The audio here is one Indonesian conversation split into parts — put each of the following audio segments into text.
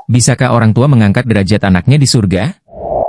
Bisakah orang tua mengangkat derajat anaknya di surga?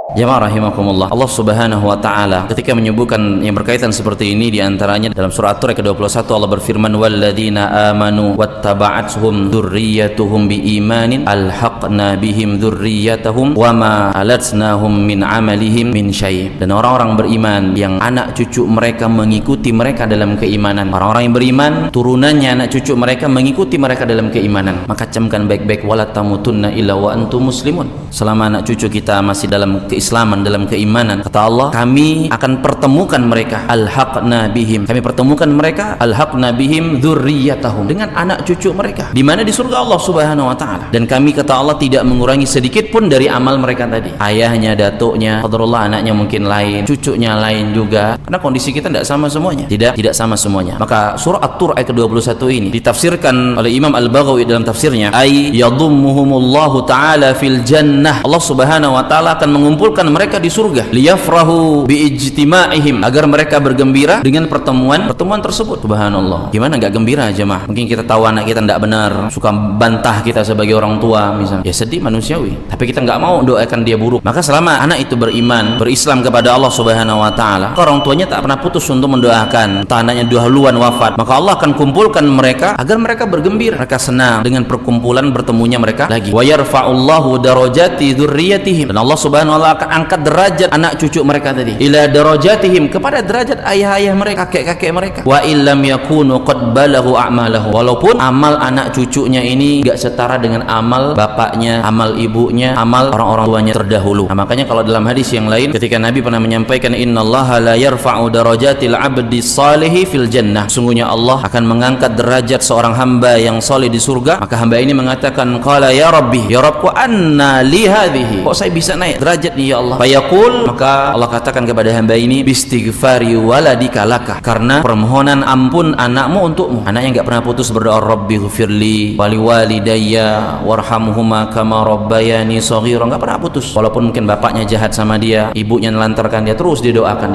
Jamaah rahimakumullah, Allah subhanahu wa ta'ala ketika menyebutkan yang berkaitan seperti ini, diantaranya dalam surah At-Tur ayat ke-21 Allah berfirman, walladzina amanu wattaba'athum dzurriyyatuhum biimanin alhaqna bihim dzurriyyatahum wama alatnahum min amalihim min syai'. Dan orang-orang beriman yang anak cucu mereka mengikuti mereka dalam keimanan, orang-orang yang beriman turunannya anak cucu mereka mengikuti mereka dalam keimanan, maka camkan baik-baik, wala tamutunna illa wa antum muslimun. Selama anak cucu kita masih dalam keislaman, dalam keimanan, kata Allah, kami akan pertemukan mereka, alhaqna bihim, kami pertemukan mereka, alhaqna bihim dzurriyyatahum, dengan anak cucu mereka, di mana di surga Allah subhanahu wa ta'ala. Dan kami, kata Allah, tidak mengurangi sedikit pun dari amal mereka tadi. Ayahnya, datuknya, qadarullah, anaknya mungkin lain, cucunya lain juga, karena kondisi kita tidak sama semuanya, tidak sama semuanya. Maka surah At-Tur ayat ke-21 ini ditafsirkan oleh Imam Al-Baghawi dalam tafsirnya, ay yadhummuhumullahu ta'ala fil jannah, Allah subhanahu wa ta'ala akan mengumpulkan mereka di surga, liyafrahu biijtima'ihim, agar mereka bergembira dengan pertemuan tersebut. Subhanallah, gimana nggak gembira jemaah? Mungkin kita tahu anak kita tidak benar, suka bantah kita sebagai orang tua misalnya, ya sedih, manusiawi, tapi kita nggak mau doakan dia buruk. Maka selama anak itu beriman, berislam kepada Allah subhanahu wa ta'ala, orang tuanya tak pernah putus untuk mendoakan, entah anaknya dahuluan wafat, maka Allah akan kumpulkan mereka agar mereka bergembira, mereka senang dengan perkumpulan bertemunya mereka lagi. Wa yarfa'ullahu darajati dzurriyyatihim, dan Allah subhanahu wa ta'ala akan angkat derajat anak cucu mereka tadi, ila darajatihim, kepada derajat ayah-ayah mereka, kakek-kakek mereka. Wa illam yakunu qad balaghu a'malahu, walaupun amal anak cucunya ini enggak setara dengan amal bapaknya, amal ibunya, amal orang-orang tuanya terdahulu. Nah, makanya kalau dalam hadis yang lain ketika Nabi pernah menyampaikan, innallaha la yarfa'u darajatil 'abdi shalihi fil jannah, sungguhnya Allah akan mengangkat derajat seorang hamba yang saleh di surga. Maka hamba ini mengatakan, qala ya rabbi, ya rabbku, anna li hadhihi, kok saya bisa naik derajat nih ya Allah? Fayaqul, maka Allah katakan kepada hamba ini, bistighfari waladika laka, karena permohonan ampun anakmu untukmu. Anaknya nggak pernah putus berdoa, rabbi ghfirli wali walidayya warhamhuma kama rabbayani shaghira, nggak pernah putus. Walaupun mungkin bapaknya jahat sama dia, ibunya nelantarkan dia, terus didoakan,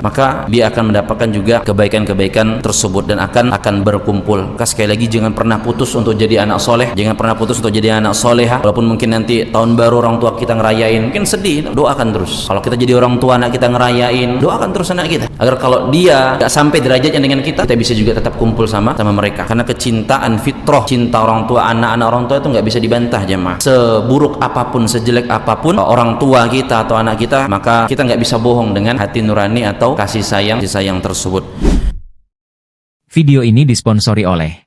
maka dia akan mendapatkan juga kebaikan-kebaikan tersebut dan akan berkumpul. Maka sekali lagi, jangan pernah putus untuk jadi anak soleh, jangan pernah putus untuk jadi anak soleha. Walaupun mungkin nanti tahun baru orang tua kita ngerayain, mungkin sedih, doakan terus. Kalau kita jadi orang tua, anak kita ngerayain, doakan terus anak kita, agar kalau dia gak sampai derajatnya dengan kita bisa juga tetap kumpul sama mereka. Karena kecintaan fitrah, cinta orang tua, anak-anak orang tua itu nggak bisa dibantah jemaah. Seburuk apapun, sejelek apapun orang tua kita atau anak kita, maka kita nggak bisa bohong dengan hati nurani atau kasih sayang tersebut. Video ini disponsori oleh